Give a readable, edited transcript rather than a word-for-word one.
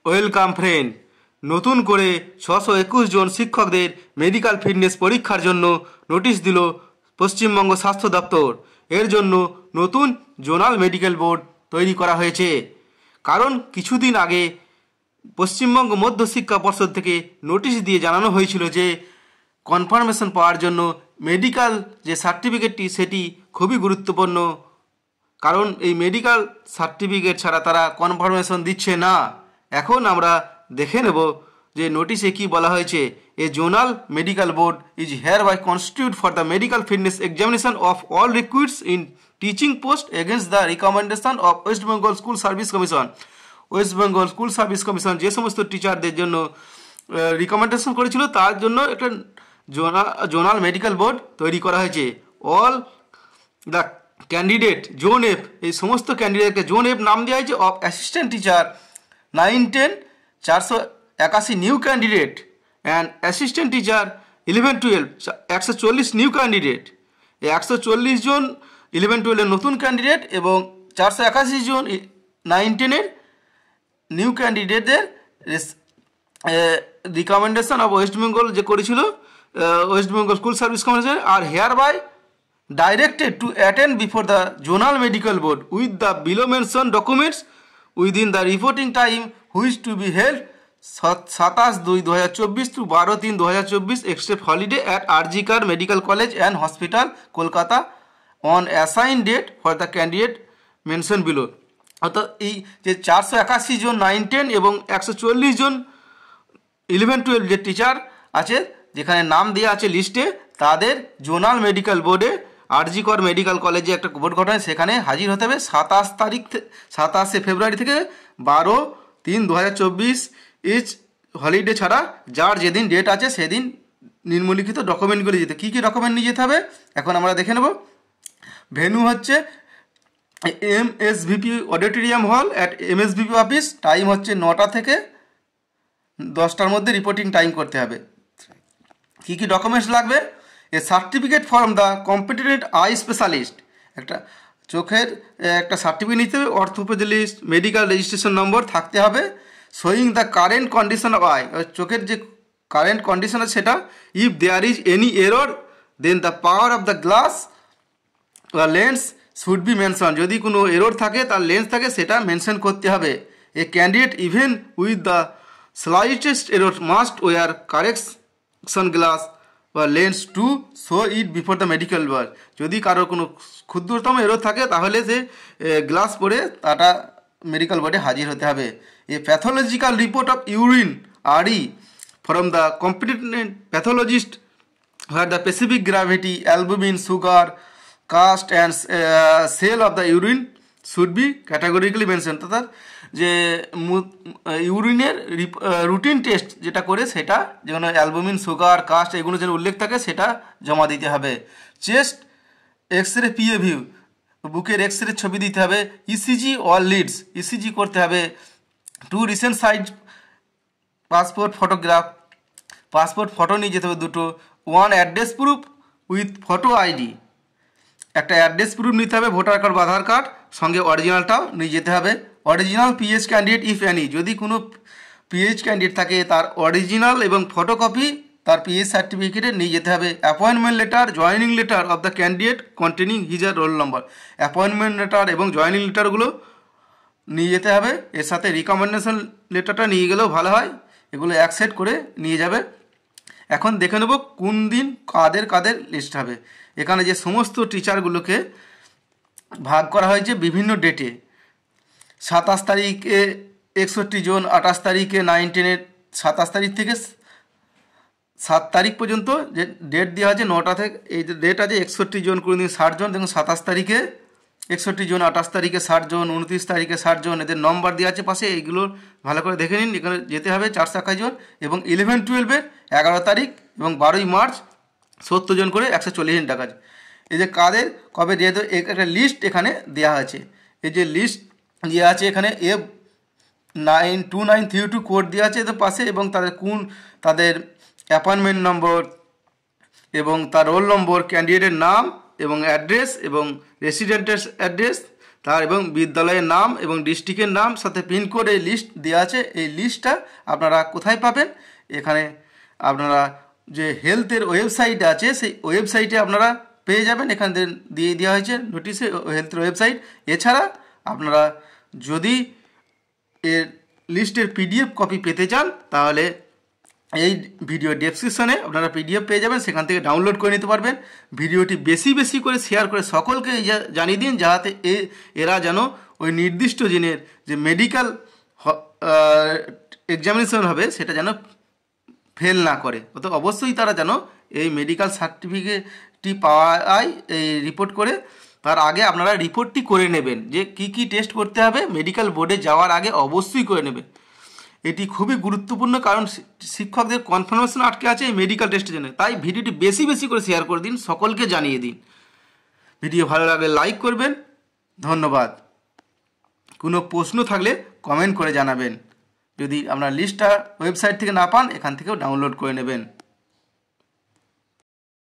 Welcome friend, নতুন করে 621 জন শিক্ষকদের মেডিকেল ফিটনেস পরীক্ষার জন্য নোটিশ দিল পশ্চিমবঙ্গ স্বাস্থ্য দপ্তর। এর জন্য নতুন জোনাল মেডিকেল বোর্ড তৈরি করা হয়েছে। কারণ কিছুদিন আগে পশ্চিমবঙ্গ মধ্যশিক্ষা পর্ষদ থেকে নোটিশ দিয়ে জানানো হয়েছিল যে কনফার্মেশন পাওয়ার জন্য মেডিকেল যে সার্টিফিকেটটি সেটি খুবই গুরুত্বপূর্ণ। কারণ এই মেডিকেল সার্টিফিকেট ছাড়া তারা কনফার্মেশন দিচ্ছে না। এখন আমরা দেখে নেব যে নোটিশে কি বলা হয়েছে। A zonal medical board is hereby constitute for the medical fitness examination of all recruits in teaching post against the recommendation of West Bengal School Service Commission. West Bengal School Service Commission যে সমস্ত টিচারদের জন্য রিকমেন্ডেশন করেছিল তার জন্য একটা জোনাল মেডিকেল বোর্ড তৈরি করা হয়েছে। All the candidate zone F, এই সমস্ত ক্যান্ডিডেটকে জোন এফ নাম দেওয়া হয়েছে। Of assistant teacher 9-10 481 new candidate and assistant teacher 11-12 140 new candidate. এই 140 জন 11-12 নতুন ক্যান্ডিডেট এবং 481 জন 9-10 নিউ ক্যান্ডিডেটদের রিকমেন্ডেশন অফ ওয়েস্ট বেঙ্গল যে করেছিল West Bengal School Service Commission আর hereby directed to attend before the zonal medical board with the below mentioned documents within the reporting time which to be held 27/2/2024 to 12/3/2024 except holiday at RGKR Medical College and Hospital Kolkata on assigned date for the candidate mentioned below। অর্থাৎ এই যে 481 জন 9-10 এবং 140 জন 11-12 যে teacher আছে যেখানে নাম দেওয়া আছে লিস্টে, তাদের জোনাল মেডিকেল বোর্ডে আরজিকর মেডিকেল কলেজে একটা বোর্ড গঠন, সেখানে হাজির হতে হবে 27 ফেব্রুয়ারি থেকে 12/3/2024 ইচ হলিডে ছাড়া যার যেদিন ডেট আছে সেদিন নিম্নলিখিত ডকুমেন্টগুলি যেতে। কী কী ডকুমেন্ট নিয়ে যেতে হবে এখন আমরা দেখে নেব। ভেন্যু হচ্ছে MSVP অডিটোরিয়াম হল অ্যাট MSVP অফিস। টাইম হচ্ছে 9টা থেকে 10টার মধ্যে রিপোর্টিং টাইম করতে হবে। কী কী ডকুমেন্টস লাগবে? A certificate from the competent eye specialist, একটা চোখের একটা সার্টিফিকেট নিতে হবে। অর্থোপেডিস্ট মেডিকেল রেজিস্ট্রেশন নম্বর থাকতে হবে। Showing the current condition of eye, চোখের যে কারেন্ট কন্ডিশন আছে সেটা। If there is any error then the power of the glass বা লেন্স শুড বি মেনশন, যদি কোনো এরর থাকে তার লেন্স থাকে সেটা মেনশন করতে হবে। A candidate even with the slightest error must wear correction glass বা lens to show it before the medical board. যদি কারোর কোনো ক্ষুদ্রতম এরর থাকে তাহলে সে গ্লাস পরে তাটা মেডিকেল বোর্ডে হাজির হতে হবে। A pathological report of urine RE from the competent pathologist where the specific gravity, albumin, sugar, caste and cell of the urine should be categorically mentioned। অর্থাৎ যে ইউরিনের রুটিন টেস্ট যেটা করে সেটা যেন অ্যালবুমিন, সুগার, কাস্ট এগুলো যেন উল্লেখ থাকে সেটা জমা দিতে হবে। চেস্ট এক্স-রে PA ভিউ, বুকের এক্স-রে ছবি দিতে হবে। ECG অল লিডস, ECG করতে হবে। 2 recent size passport photograph, passport photo নিয়ে যেতে হবে 2টো। 1 address proof with photo ID, একটা অ্যাড্রেস প্রুফ নিতে হবে, ভোটার কার্ড বা আধার কার্ড, সঙ্গে অরিজিনালটাও নিয়ে যেতে হবে। Original PH candidate if any, যদি কোনো PH ক্যান্ডিডেট থাকে তার অরিজিনাল এবং ফটোকপি তার PH সার্টিফিকেটে নিয়ে যেতে হবে। Appointment letter, joining letter of the candidate containing his roll number, appointment letter এবং জয়েনিং লেটারগুলো নিয়ে যেতে হবে। এর সাথে রিকমেন্ডেশন লেটারটা নিয়ে গেলেও ভালো হয়, এগুলো এক সেট করে নিয়ে যাবে। এখন দেখে নেব কোন দিন কাদের কাদের লিস্ট হবে। এখানে যে সমস্ত টিচারগুলোকে ভাগ করা হয়েছে বিভিন্ন ডেটে, 27 তারিখে 61 জন, 28 তারিখে 9-10 27 তারিখ থেকে 7 তারিখ পর্যন্ত যে ডেট দেওয়া আছে 9টা থেকে, এই যে ডেট আছে 61 জন, কোনো দিন 60 জন। দেখুন 27 তারিখে 61 জন, 28 তারিখে 60 জন, 29 তারিখে 60 জন, এদের নম্বর দেওয়া আছে পাশে, এইগুলো ভালো করে দেখে নিন। এখানে যেতে হবে 421 জন এবং 11-12 11 তারিখ এবং 12ই মার্চ 70 জন করে 140 জন টাকা। এই যে কাদের কবে যেহেতু একটা লিস্ট এখানে দেওয়া আছে, এই যে লিস্ট দেওয়া আছে এখানে F92932 কোড দেওয়া আছে এদের পাশে, এবং তাদের অ্যাপয়েন্টমেন্ট নম্বর এবং তার রোল নম্বর, ক্যান্ডিডেটের নাম এবং অ্যাড্রেস এবং রেসিডেন্টের অ্যাড্রেস, তার এবং বিদ্যালয়ের নাম এবং ডিস্ট্রিক্টের নাম সাথে পিনকোড এই লিস্ট দেওয়া আছে। এই লিস্টটা আপনারা কোথায় পাবেন? এখানে আপনারা যে হেলথের ওয়েবসাইট আছে সেই ওয়েবসাইটে আপনারা পেয়ে যাবেন। এখান থেকে দিয়ে দেওয়া হয়েছে নোটিশে হেলথের ওয়েবসাইট। এছাড়া আপনারা যদি এর লিস্টের পিডিএফ কপি পেতে চান তাহলে এই ভিডিও ডেসক্রিপশনে আপনারা পিডিএফ পেয়ে যাবেন, সেখান থেকে ডাউনলোড করে নিতে পারবেন। ভিডিওটি বেশি বেশি করে শেয়ার করে সকলকে জানিয়ে দিন, যাতে এরা যেন ওই নির্দিষ্ট দিনের যে মেডিকেল এক্সামিনেশন হবে সেটা যেন ফেল না করে। অত অবশ্যই তারা যেন এই মেডিকেল সার্টিফিকেটটি পাওয়ায় এই রিপোর্ট করে তার আগে আপনারা রিপোর্টটি করে নেবেন, যে কি কি টেস্ট করতে হবে মেডিকেল বোর্ডে যাওয়ার আগে অবশ্যই করে নেবেন। এটি খুবই গুরুত্বপূর্ণ, কারণ শিক্ষকদের কনফার্মেশন আটকে আছে এই মেডিকেল টেস্টের জন্য। তাই ভিডিওটি বেশি বেশি করে শেয়ার করে দিন, সকলকে জানিয়ে দিন। ভিডিও ভালো লাগলে লাইক করবেন। ধন্যবাদ। কোনো প্রশ্ন থাকলে কমেন্ট করে জানাবেন। যদি আপনার লিস্টটা ওয়েবসাইট থেকে না পান, এখান থেকেও ডাউনলোড করে নেবেন।